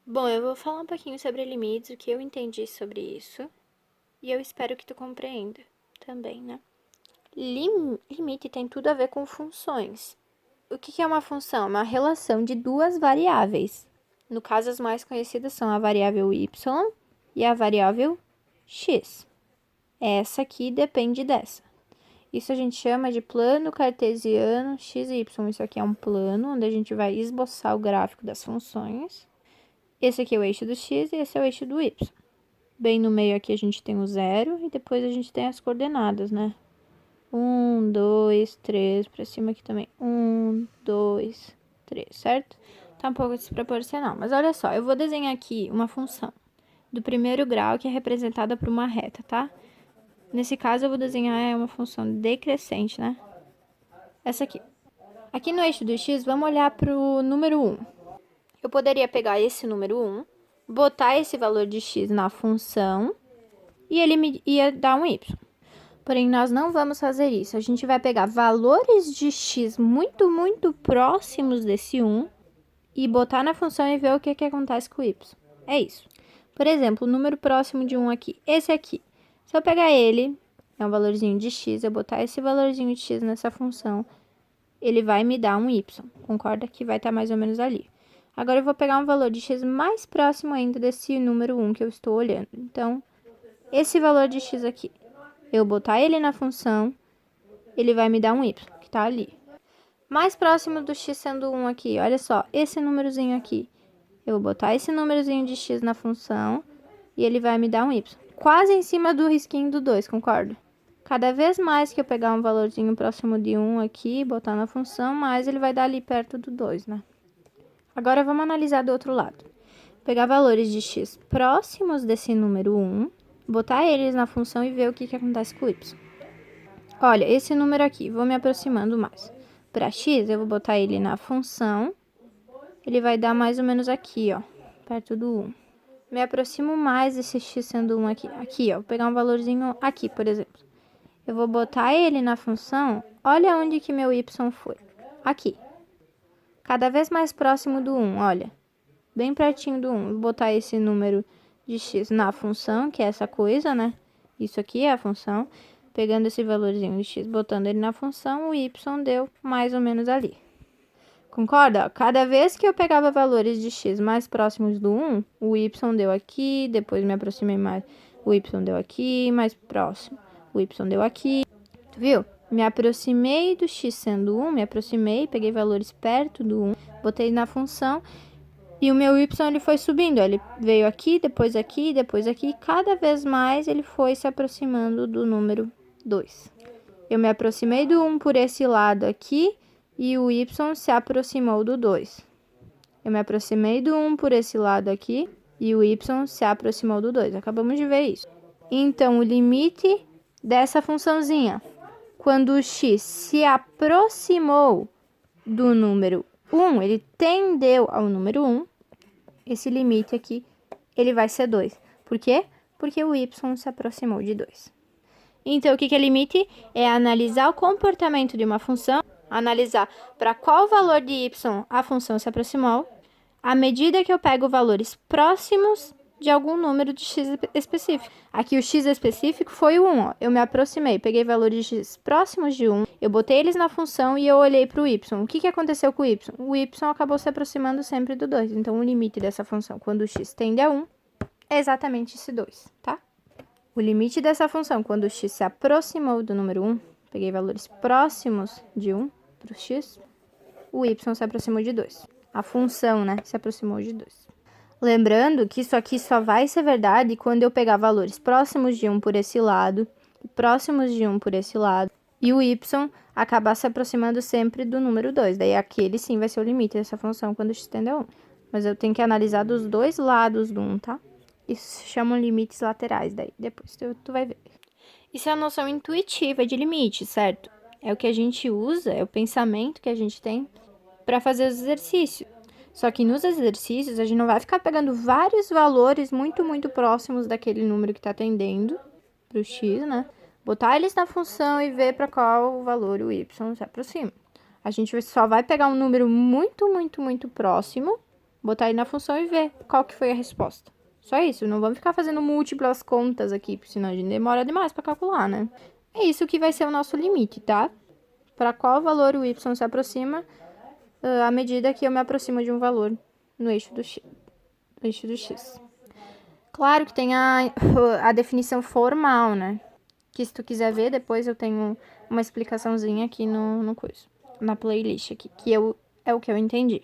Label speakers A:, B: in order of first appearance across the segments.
A: Bom, eu vou falar um pouquinho sobre limites, o que eu entendi sobre isso, e eu espero que tu compreenda também, né? Limite tem tudo a ver com funções. O que é uma função? É uma relação de duas variáveis. No caso, as mais conhecidas são a variável y e a variável x. Essa aqui depende dessa. Isso a gente chama de plano cartesiano x e y. Isso aqui é um plano onde a gente vai esboçar o gráfico das funções. Esse aqui é o eixo do x e esse é o eixo do y. Bem no meio aqui a gente tem o zero e depois a gente tem as coordenadas, né? 1, 2, 3, pra cima aqui também. 1, 2, 3, certo? Tá um pouco desproporcional, mas olha só, eu vou desenhar aqui uma função do primeiro grau que é representada por uma reta, tá? Nesse caso eu vou desenhar uma função decrescente, né? Essa aqui. Aqui no eixo do x, vamos olhar pro número 1. Eu poderia pegar esse número 1, botar esse valor de x na função e ele me ia dar um y. Porém, nós não vamos fazer isso. A gente vai pegar valores de x muito próximos desse 1 e botar na função e ver o que acontece com o y. É isso. Por exemplo, o número próximo de 1 aqui, esse aqui. Se eu pegar ele, é um valorzinho de x, eu botar esse valorzinho de x nessa função, ele vai me dar um y. Concorda que vai estar mais ou menos ali. Agora, eu vou pegar um valor de x mais próximo ainda desse número 1 que eu estou olhando. Então, esse valor de x aqui, eu botar ele na função, ele vai me dar um y, que está ali. Mais próximo do x sendo 1 aqui, olha só, esse númerozinho aqui. Eu vou botar esse númerozinho de x na função e ele vai me dar um y. Quase em cima do risquinho do 2, concorda? Cada vez mais que eu pegar um valorzinho próximo de 1 aqui, botar na função, mais ele vai dar ali perto do 2, né? Agora, vamos analisar do outro lado. Pegar valores de x próximos desse número 1, botar eles na função e ver o que acontece com o y. Olha, esse número aqui, vou me aproximando mais. Para x, eu vou botar ele na função, ele vai dar mais ou menos aqui, ó, perto do 1. Me aproximo mais desse x sendo 1 aqui. Aqui, ó, vou pegar um valorzinho aqui, por exemplo. Eu vou botar ele na função, olha onde que meu y foi. Aqui. Cada vez mais próximo do 1, olha. Bem pertinho do 1. Vou botar esse número de x na função, que é essa coisa, né? Isso aqui é a função. Pegando esse valorzinho de x, botando ele na função, o y deu mais ou menos ali. Concorda? Cada vez que eu pegava valores de x mais próximos do 1, o y deu aqui, depois me aproximei mais, o y deu aqui, mais próximo, o y deu aqui. Tu viu? Me aproximei do x sendo 1, me aproximei, peguei valores perto do 1, botei na função e o meu y ele foi subindo. Ele veio aqui, depois aqui, depois aqui. Cada vez mais ele foi se aproximando do número 2. Eu me aproximei do 1 por esse lado aqui e o y se aproximou do 2. Eu me aproximei do 1 por esse lado aqui e o y se aproximou do 2. Acabamos de ver isso. Então, o limite dessa funçãozinha, quando o x se aproximou do número 1, ele tendeu ao número 1, esse limite aqui, ele vai ser 2. Por quê? Porque o y se aproximou de 2. Então, o que é limite? É analisar o comportamento de uma função, analisar para qual valor de y a função se aproximou, à medida que eu pego valores próximos de algum número de x específico. Aqui o x específico foi o 1, ó. Eu me aproximei, peguei valores de x próximos de 1, eu botei eles na função e eu olhei para o y. O que aconteceu com o y? O y acabou se aproximando sempre do 2. Então, o limite dessa função, quando o x tende a 1, é exatamente esse 2, tá? O limite dessa função, quando o x se aproximou do número 1, peguei valores próximos de 1 para o x, o y se aproximou de 2. A função, né, se aproximou de 2. Lembrando que isso aqui só vai ser verdade quando eu pegar valores próximos de 1 por esse lado, próximos de 1 por esse lado, e o y acabar se aproximando sempre do número 2. Daí aquele sim vai ser o limite dessa função quando x tende a 1. Mas eu tenho que analisar dos dois lados do 1, tá? Isso se chamam limites laterais, daí depois tu vai ver. Isso é a noção intuitiva de limite, certo? É o que a gente usa, é o pensamento que a gente tem para fazer os exercícios. Só que nos exercícios, a gente não vai ficar pegando vários valores muito próximos daquele número que está tendendo para o x, né? Botar eles na função e ver para qual valor o y se aproxima. A gente só vai pegar um número muito próximo botar aí na função e ver qual que foi a resposta. Só isso, não vamos ficar fazendo múltiplas contas aqui, senão a gente demora demais para calcular, né? É isso que vai ser o nosso limite, tá? Para qual valor o y se aproxima à medida que eu me aproximo de um valor no eixo do x. No eixo do x. Claro que tem a definição formal, né? Que se tu quiser ver, depois eu tenho uma explicaçãozinha aqui no curso, na playlist aqui, que é o que eu entendi.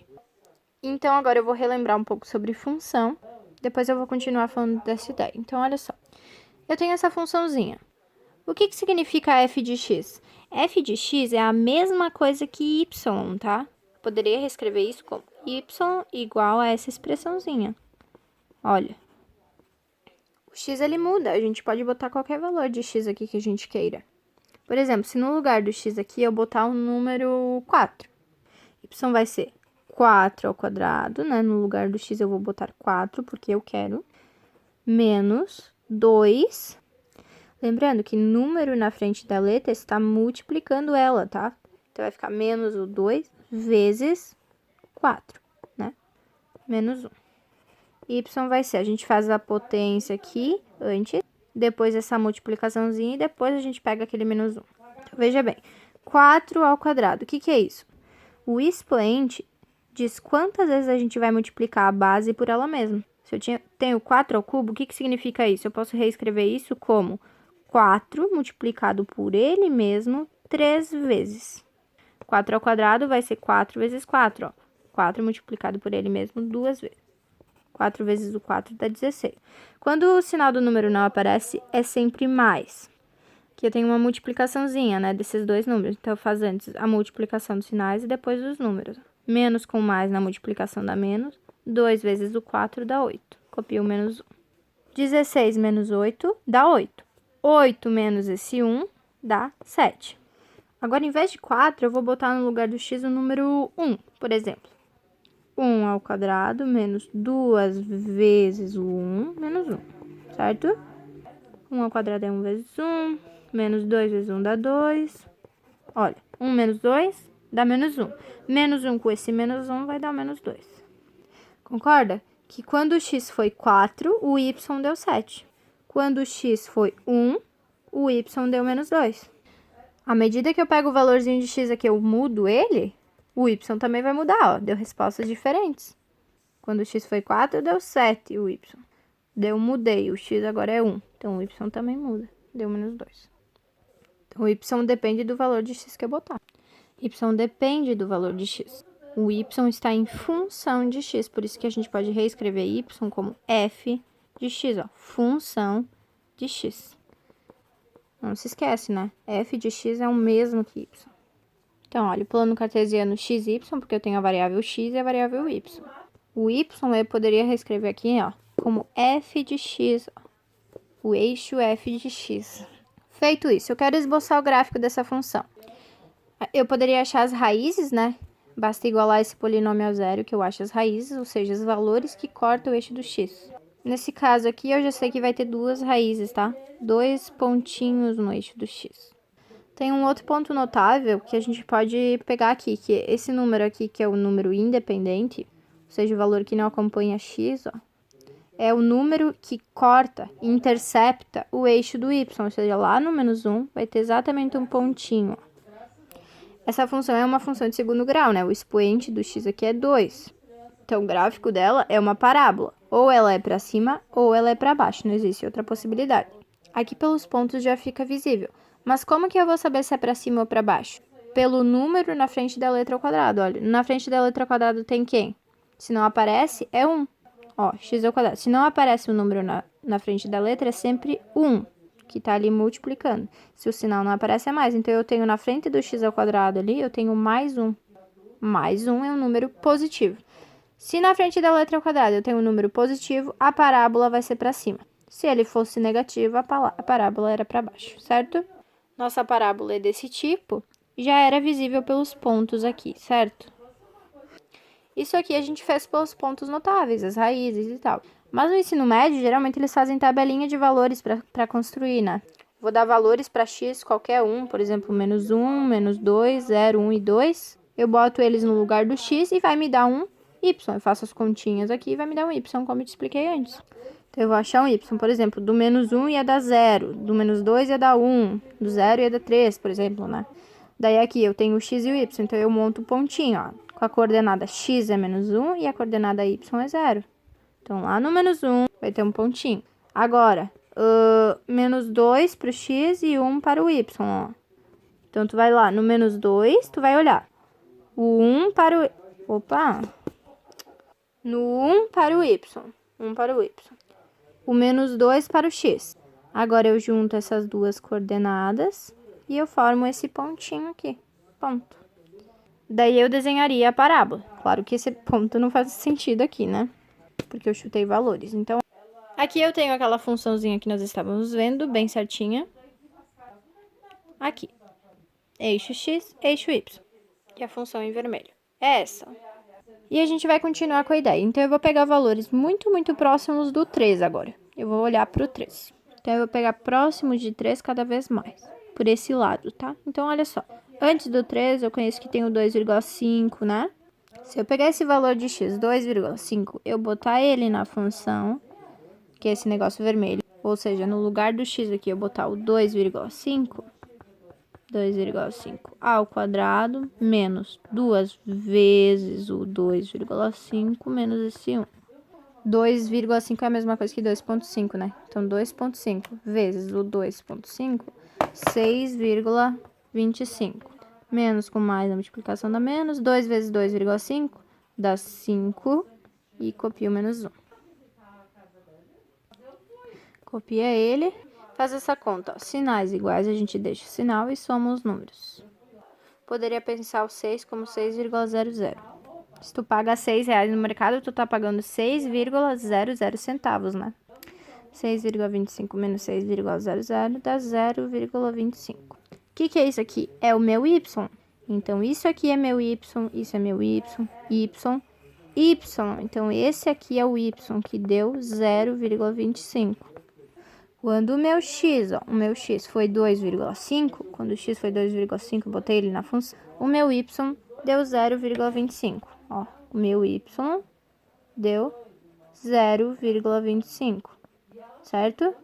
A: Então, agora eu vou relembrar um pouco sobre função, depois eu vou continuar falando dessa ideia. Então, olha só. Eu tenho essa funçãozinha. O que significa f de x? F de x é a mesma coisa que y, tá? Poderia reescrever isso como y igual a essa expressãozinha. Olha. O x, ele muda. A gente pode botar qualquer valor de x aqui que a gente queira. Por exemplo, se no lugar do x aqui eu botar o número 4, y vai ser 4 ao quadrado, né? No lugar do x eu vou botar 4, porque eu quero, menos 2. Lembrando que número na frente da letra está multiplicando ela, tá? Então, vai ficar menos o 2 vezes 4, né? Menos 1. Y vai ser, a gente faz a potência aqui antes, depois essa multiplicaçãozinha e depois a gente pega aquele menos 1. Então, veja bem, 4 ao quadrado, o que é isso? O expoente diz quantas vezes a gente vai multiplicar a base por ela mesma. Se eu tenho 4 ao cubo, o que significa isso? Eu posso reescrever isso como 4 multiplicado por ele mesmo 3 vezes. 4 ao quadrado vai ser 4 vezes 4, ó. 4 multiplicado por ele mesmo 2 vezes. 4 vezes o 4 dá 16. Quando o sinal do número não aparece, é sempre mais. Aqui eu tenho uma multiplicaçãozinha, né, desses dois números. Então, eu faço antes a multiplicação dos sinais e depois dos números. Menos com mais na multiplicação dá menos. 2 vezes o 4 dá 8. Copio o menos 1. 16 menos 8 dá 8. 8 menos esse 1 dá 7. Agora, em vez de 4, eu vou botar no lugar do x o número 1, por exemplo. 1 ao quadrado menos 2 vezes o 1 menos 1, certo? 1 ao quadrado é 1 vezes 1, menos 2 vezes 1 dá 2. Olha, 1 menos 2 dá menos 1. Menos 1 com esse menos 1 vai dar menos 2. Concorda? Que quando o x foi 4, o y deu 7. Quando o x foi 1, o y deu menos 2. À medida que eu pego o valorzinho de x aqui, eu mudo ele, o y também vai mudar, ó. Deu respostas diferentes. Quando o x foi 4, deu 7 o y. Mudei, o x agora é 1. Então, o y também muda. Deu menos 2. Então, o y depende do valor de x que eu botar. Y depende do valor de x. O y está em função de x, por isso que a gente pode reescrever y como f de x, ó. Função de x. Não se esquece, né? F de x é o mesmo que y. Então, olha, o plano cartesiano x, y, porque eu tenho a variável x e a variável y. O y eu poderia reescrever aqui, ó, como f de x, ó. O eixo f de x. Feito isso, eu quero esboçar o gráfico dessa função. Eu poderia achar as raízes, né? Basta igualar esse polinômio ao zero, que eu acho as raízes, ou seja, os valores que cortam o eixo do x. Nesse caso aqui, eu já sei que vai ter duas raízes, tá? 2 pontinhos no eixo do x. Tem um outro ponto notável que a gente pode pegar aqui, que esse número aqui, que é o número independente, ou seja, o valor que não acompanha x, ó, é o número que corta, intercepta o eixo do y, ou seja, lá no menos 1 vai ter exatamente um pontinho, ó. Essa função é uma função de segundo grau, né? O expoente do x aqui é 2. Então, o gráfico dela é uma parábola. Ou ela é para cima, ou ela é para baixo. Não existe outra possibilidade. Aqui, pelos pontos, já fica visível. Mas como que eu vou saber se é para cima ou para baixo? Pelo número na frente da letra ao quadrado. Olha, na frente da letra ao quadrado tem quem? Se não aparece, é 1. Ó, x ao quadrado. Se não aparece o número na frente da letra, é sempre 1. Que tá ali multiplicando. Se o sinal não aparece, é mais. Então, eu tenho na frente do x ao quadrado ali, eu tenho mais 1. Mais 1 é um número positivo. Se na frente da letra ao quadrado eu tenho um número positivo, a parábola vai ser para cima. Se ele fosse negativo, a parábola era para baixo, certo? Nossa parábola é desse tipo, já era visível pelos pontos aqui, certo? Isso aqui a gente fez pelos pontos notáveis, as raízes e tal. Mas no ensino médio, geralmente eles fazem tabelinha de valores para construir, né? Vou dar valores para x qualquer um, por exemplo, menos 1, menos 2, 0, 1 e 2. Eu boto eles no lugar do x e vai me dar 1 y. Eu faço as continhas aqui e vai me dar um y, como eu te expliquei antes. Então, eu vou achar um y, por exemplo, do menos 1 ia dar 0, do menos 2 ia dar 1, do 0 ia dar 3, por exemplo, né? Daí aqui eu tenho o x e o y, então eu monto o pontinho, ó. Com a coordenada x é menos 1 e a coordenada y é 0. Então, lá no menos 1 vai ter um pontinho. Agora, menos 2 para o x e 1 para o y, ó. Então, tu vai lá no menos 2, tu vai olhar o 1 para o... Opa! No 1 para o y. 1 para o y. O menos 2 para o x. Agora, eu junto essas duas coordenadas e eu formo esse pontinho aqui. Ponto. Daí, eu desenharia a parábola. Claro que esse ponto não faz sentido aqui, né? Porque eu chutei valores. Então, aqui eu tenho aquela funçãozinha que nós estávamos vendo, bem certinha. Aqui. Eixo x, eixo y. Que é a função em vermelho. É essa. E a gente vai continuar com a ideia. Então, eu vou pegar valores muito, muito próximos do 3 agora. Eu vou olhar para o 3. Então, eu vou pegar próximos de 3 cada vez mais. Por esse lado, tá? Então, olha só. Antes do 3, eu conheço que tem o 2,5, né? Se eu pegar esse valor de x, 2,5, eu botar ele na função, que é esse negócio vermelho, ou seja, no lugar do x aqui, eu botar o 2,5 ao quadrado menos 2 vezes o 2,5 menos esse 1. 2,5 é a mesma coisa que 2,5, né? Então, 2,5 vezes o 2,5, 6,25. Menos com mais a multiplicação dá menos. 2 vezes 2,5 dá 5 e copia o menos 1. Copia ele. Faz essa conta, ó. Sinais iguais, a gente deixa o sinal e soma os números. Poderia pensar o 6 como 6,00. Se tu paga R$6 no mercado, tu tá pagando 6,00 centavos, né? 6,25 menos 6,00 dá 0,25. O que é isso aqui? É o meu y. Então, isso aqui é meu y, isso é meu y, y. Então, esse aqui é o y, que deu 0,25. Quando o meu x, ó, o meu x foi 2,5, quando o x foi 2,5, botei ele na função, o meu y deu 0,25. Ó, o meu y deu 0,25, certo?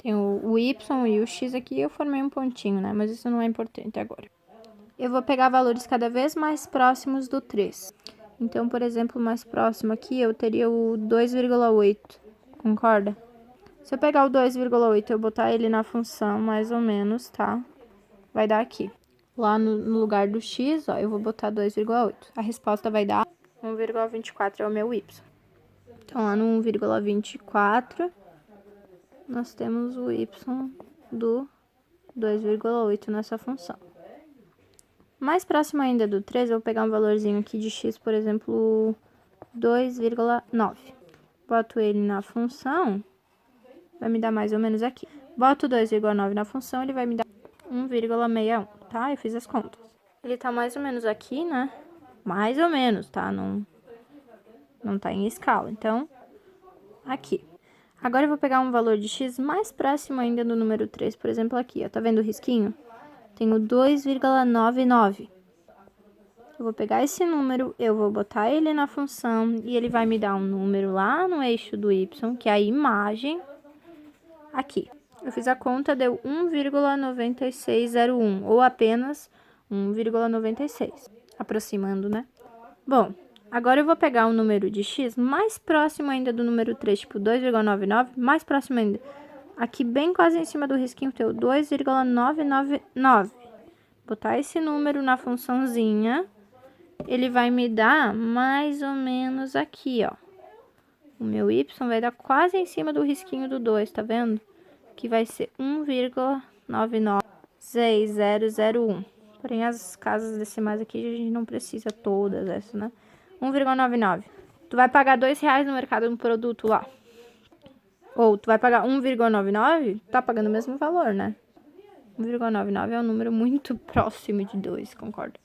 A: Tem o y e o x aqui, eu formei um pontinho, né? Mas isso não é importante agora. Eu vou pegar valores cada vez mais próximos do 3. Então, por exemplo, mais próximo aqui, eu teria o 2,8, concorda? Se eu pegar o 2,8 e eu botar ele na função, mais ou menos, tá? Vai dar aqui. Lá no lugar do x, ó, eu vou botar 2,8. A resposta vai dar 1,24 é o meu y. Então, lá no 1,24, nós temos o y do 2,8 nessa função. Mais próximo ainda do 3, eu vou pegar um valorzinho aqui de x, por exemplo, 2,9. Boto ele na função, vai me dar mais ou menos aqui. Boto 2,9 na função, ele vai me dar 1,61, tá? Eu fiz as contas. Ele tá mais ou menos aqui, né? Mais ou menos, tá? Não tá em escala. Então, aqui. Agora, eu vou pegar um valor de x mais próximo ainda do número 3, por exemplo, aqui, ó. Tá vendo o risquinho? Tenho 2,99. Eu vou pegar esse número, eu vou botar ele na função e ele vai me dar um número lá no eixo do y, que é a imagem aqui. Eu fiz a conta, deu 1,9601, ou apenas 1,96, aproximando, né? Bom, agora eu vou pegar um número de x mais próximo ainda do número 3, tipo 2,99, mais próximo ainda. Aqui bem quase em cima do risquinho teu, 2,999. Botar esse número na funçãozinha, ele vai me dar mais ou menos aqui, ó. O meu y vai dar quase em cima do risquinho do 2, tá vendo? Que vai ser 1,996001. Porém, as casas decimais aqui a gente não precisa todas essas, né? 1,99. Tu vai pagar R$2 no mercado no produto lá. Ou tu vai pagar 1,99, tá pagando o mesmo valor, né? 1,99 é um número muito próximo de 2, concorda?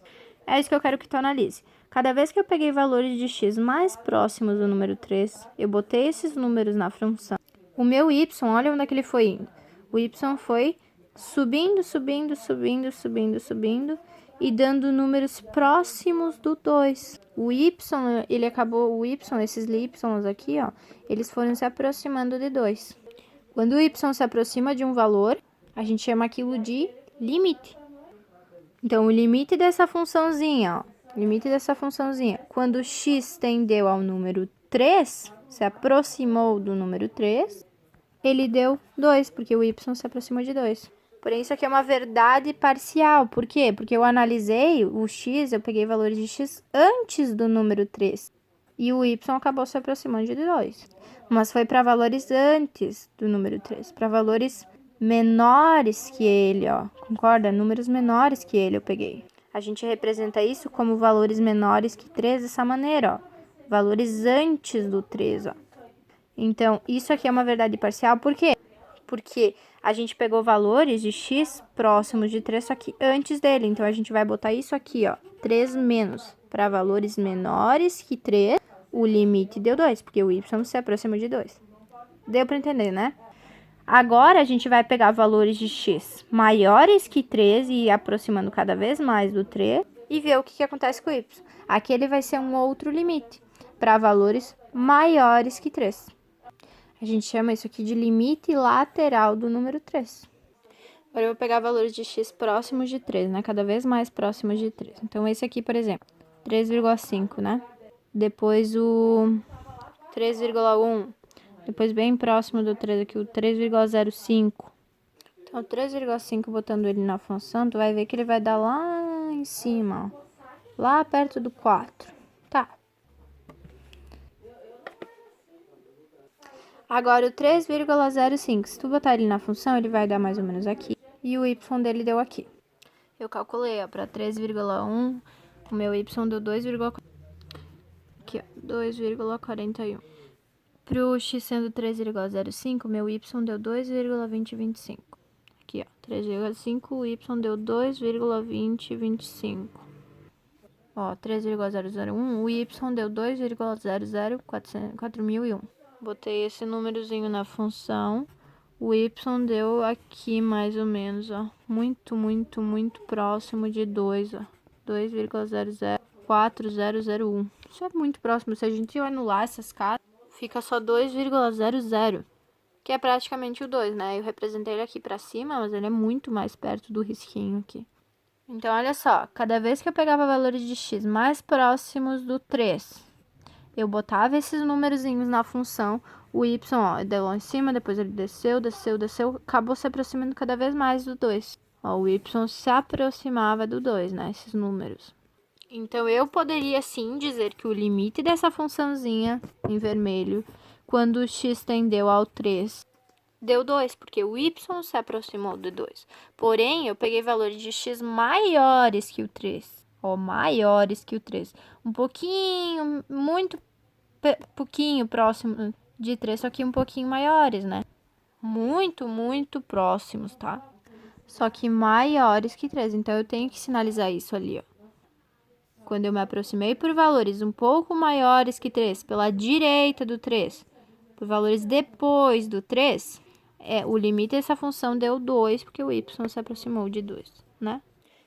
A: É isso que eu quero que tu analise. Cada vez que eu peguei valores de x mais próximos do número 3, eu botei esses números na função. O meu y, olha onde é que ele foi indo. O y foi subindo, subindo, subindo, subindo, subindo. e dando números próximos do 2. O y, esses y aqui, ó, eles foram se aproximando de 2. Quando o y se aproxima de um valor, a gente chama aquilo de limite. Então, o limite dessa funçãozinha, quando x tendeu ao número 3, se aproximou do número 3, ele deu 2, porque o y se aproximou de 2. Porém, isso aqui é uma verdade parcial. Por quê? Porque eu analisei o x, eu peguei valores de x antes do número 3. E o y acabou se aproximando de 2. Mas foi para valores antes do número 3. Para valores menores que ele, ó. Concorda? Números menores que ele eu peguei. A gente representa isso como valores menores que 3 dessa maneira, ó. Valores antes do 3, ó. Então, isso aqui é uma verdade parcial. Por quê? Porque a gente pegou valores de x próximos de 3, só que antes dele. Então, a gente vai botar isso aqui, ó, 3 menos. Para valores menores que 3, o limite deu 2, porque o y se aproxima de 2. Deu para entender, né? Agora, a gente vai pegar valores de x maiores que 3 e ir aproximando cada vez mais do 3 e ver o que acontece com o y. Aqui ele vai ser um outro limite para valores maiores que 3. A gente chama isso aqui de limite lateral do número 3. Agora eu vou pegar valores de x próximos de 3, né? Cada vez mais próximos de 3. Então, esse aqui, por exemplo, 3,5, né? Depois o 3,1. Depois bem próximo do 3 aqui, o 3,05. Então, o 3,5, botando ele na função, tu vai ver que ele vai dar lá em cima, ó. Lá perto do 4. Tá. Agora, o 3,05, se tu botar ele na função, ele vai dar mais ou menos aqui. E o y dele deu aqui. Eu calculei, ó, para 3,1, o meu y deu 2,41. Aqui, ó, 2,41. Para o x sendo 3,05, meu y deu 2,2025. Aqui, ó, 3,5, o y deu 2,2025. Ó, 3,001, o y deu 2,004001. Botei esse númerozinho na função. O y deu aqui mais ou menos, ó. Muito, muito, muito próximo de 2, ó. 2,004001. Isso é muito próximo. Se a gente anular essas casas, fica só 2,00. Que é praticamente o 2, né? Eu representei ele aqui pra cima, mas ele é muito mais perto do risquinho aqui. Então, olha só. Cada vez que eu pegava valores de x mais próximos do 3... eu botava esses númerozinhos na função, o y, ó, deu lá em cima, depois ele desceu, acabou se aproximando cada vez mais do 2. Ó, o y se aproximava do 2, né, esses números. Então, eu poderia, sim, dizer que o limite dessa funçãozinha, em vermelho, quando o x tendeu ao 3, deu 2, porque o y se aproximou do 2. Porém, eu peguei valores de x maiores que o 3. Ó, maiores que o 3. Um pouquinho, muito pouquinho próximo de 3, só que um pouquinho maiores, né? Muito, muito próximos, tá? Só que maiores que 3. Então, eu tenho que sinalizar isso ali, ó. Quando eu me aproximei por valores um pouco maiores que 3, pela direita do 3, por valores depois do 3, o limite dessa função deu 2, porque o y se aproximou de 2, né?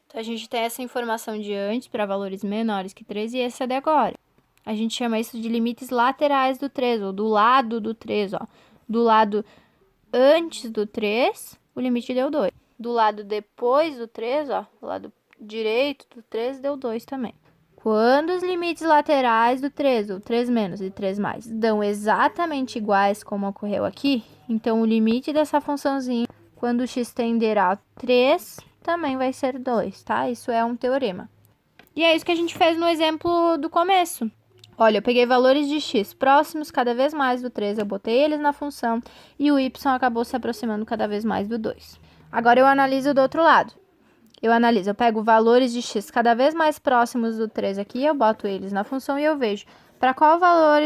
A: Então, a gente tem essa informação de antes para valores menores que 3 e essa de agora. A gente chama isso de limites laterais do 3, ou do lado do 3, ó. Do lado antes do 3, o limite deu 2. Do lado depois do 3, ó, do lado direito do 3, deu 2 também. Quando os limites laterais do 3, ou 3 menos e 3 mais, dão exatamente iguais como ocorreu aqui, então o limite dessa funçãozinha, quando o x tender a 3, também vai ser 2, tá? Isso é um teorema. E é isso que a gente fez no exemplo do começo. Olha, eu peguei valores de x próximos cada vez mais do 3, eu botei eles na função e o y acabou se aproximando cada vez mais do 2. Agora eu analiso do outro lado. Eu pego valores de x cada vez mais próximos do 3 aqui, eu boto eles na função e eu vejo para qual valor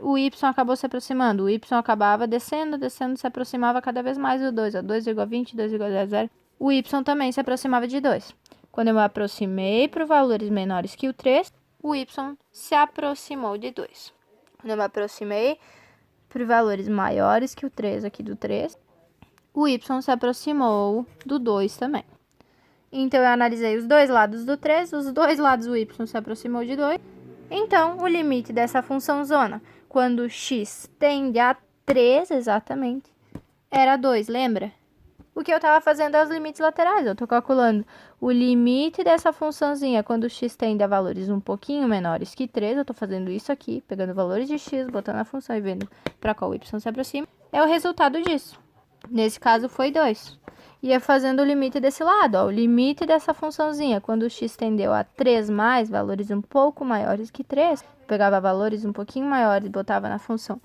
A: o y acabou se aproximando. O y acabava descendo, se aproximava cada vez mais do 2, ó, 2,20, 2,00. O y também se aproximava de 2. Quando eu me aproximei para valores menores que o 3, o y se aproximou de 2. Quando eu me aproximei para valores maiores que o 3 aqui do 3, o y se aproximou do 2 também. Então, eu analisei os dois lados do 3, os dois lados o y se aproximou de 2. Então, o limite dessa função zona, quando x tende a 3, exatamente, era 2, lembra? O que eu estava fazendo é os limites laterais. Eu estou calculando o limite dessa funçãozinha quando x tende a valores um pouquinho menores que 3. Eu estou fazendo isso aqui, pegando valores de x, botando a função e vendo para qual y se aproxima. É o resultado disso. Nesse caso, foi 2. Ia fazendo o limite desse lado, ó, o limite dessa funçãozinha. Quando o x tendeu a 3 mais, valores um pouco maiores que 3, pegava valores um pouquinho maiores e botava na função.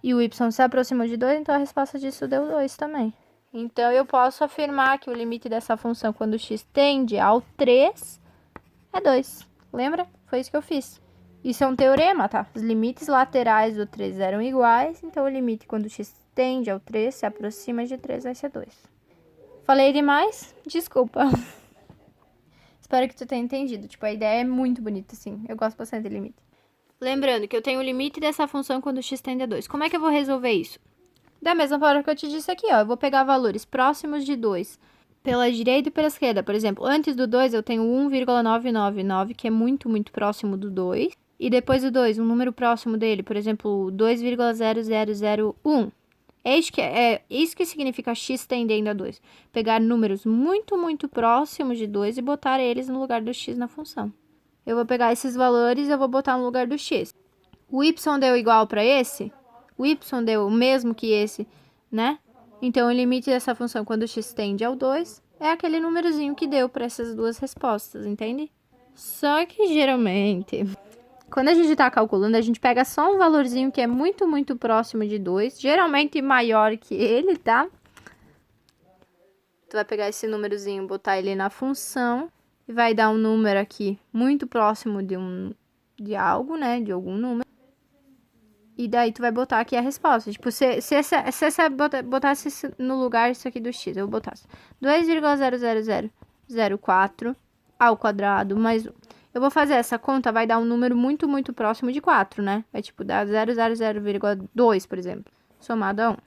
A: E o y se aproximou de 2, então a resposta disso deu 2 também. Então, eu posso afirmar que o limite dessa função quando x tende ao 3 é 2. Lembra? Foi isso que eu fiz. Isso é um teorema, tá? Os limites laterais do 3 eram iguais, então o limite quando x tende ao 3 se aproxima de 3 vai ser 2. Falei demais? Desculpa. Espero que tu tenha entendido. Tipo, a ideia é muito bonita, assim. Eu gosto bastante de limite. Lembrando que eu tenho o limite dessa função quando x tende a 2. Como é que eu vou resolver isso? Da mesma forma que eu te disse aqui, ó. Eu vou pegar valores próximos de 2 pela direita e pela esquerda. Por exemplo, antes do 2 eu tenho 1,999, que é muito, muito próximo do 2. E depois do 2, um número próximo dele, por exemplo, 2,0001. É isso que significa x tendendo a 2. Pegar números muito, muito próximos de 2 e botar eles no lugar do x na função. Eu vou pegar esses valores e eu vou botar no lugar do x. O y deu igual para esse? O y deu o mesmo que esse, né? Então, o limite dessa função quando x tende ao 2 é aquele númerozinho que deu para essas duas respostas, entende? Só que, geralmente, quando a gente está calculando, a gente pega só um valorzinho que é muito, muito próximo de 2, geralmente maior que ele, tá? Tu vai pegar esse númerozinho, botar ele na função e vai dar um número aqui muito próximo de algo, né? De algum número. E daí tu vai botar aqui a resposta. Tipo, se essa botasse no lugar isso aqui do x, eu botasse 2,00004 ao quadrado mais 1. Eu vou fazer essa conta, vai dar um número muito, muito próximo de 4, né? Vai, tipo, dar 0,0,2, por exemplo, somado a 1.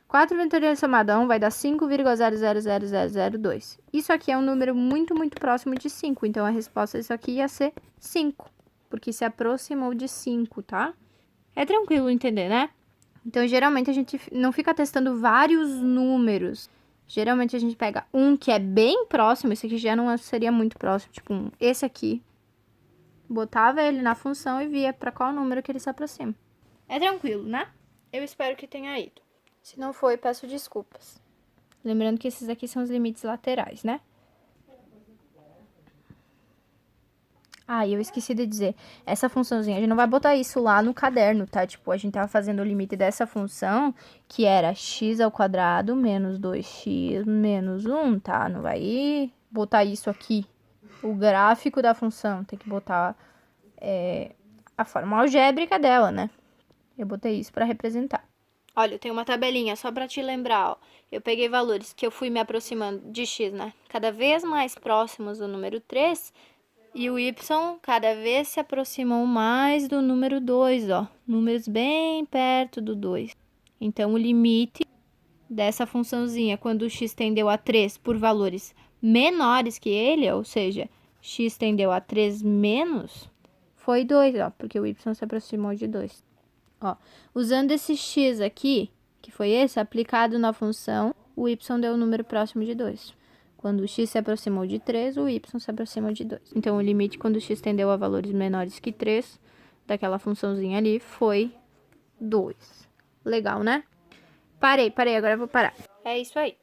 A: 4 vezes somado a 1 vai dar 5,0000002. Isso aqui é um número muito, muito próximo de 5. Então, a resposta disso aqui ia ser 5, porque se aproximou de 5, tá? É tranquilo entender, né? Então, geralmente, a gente não fica testando vários números. Geralmente, a gente pega um que é bem próximo. Esse aqui já não seria muito próximo. Tipo, esse aqui. Botava ele na função e via para qual número que ele se aproxima. É tranquilo, né? Eu espero que tenha ido. Se não foi, peço desculpas. Lembrando que esses aqui são os limites laterais, né? Ah, e eu esqueci de dizer, essa funçãozinha, a gente não vai botar isso lá no caderno, tá? Tipo, a gente tava fazendo o limite dessa função, que era x ao quadrado menos 2x menos 1, tá? Não vai botar isso aqui, o gráfico da função, tem que botar a forma algébrica dela, né? Eu botei isso para representar. Olha, eu tenho uma tabelinha só para te lembrar, ó. Eu peguei valores que eu fui me aproximando de x, né? Cada vez mais próximos do número 3... E o y cada vez se aproximou mais do número 2, ó. Números bem perto do 2. Então, o limite dessa funçãozinha, quando o x tendeu a 3 por valores menores que ele, ou seja, x tendeu a 3 menos, foi 2, ó. Porque o y se aproximou de 2. Ó, usando esse x aqui, que foi esse, aplicado na função, o y deu um número próximo de 2. Quando o x se aproximou de 3, o y se aproximou de 2. Então, o limite quando o x tendeu a valores menores que 3, daquela funçãozinha ali, foi 2. Legal, né? Parei, agora eu vou parar. É isso aí.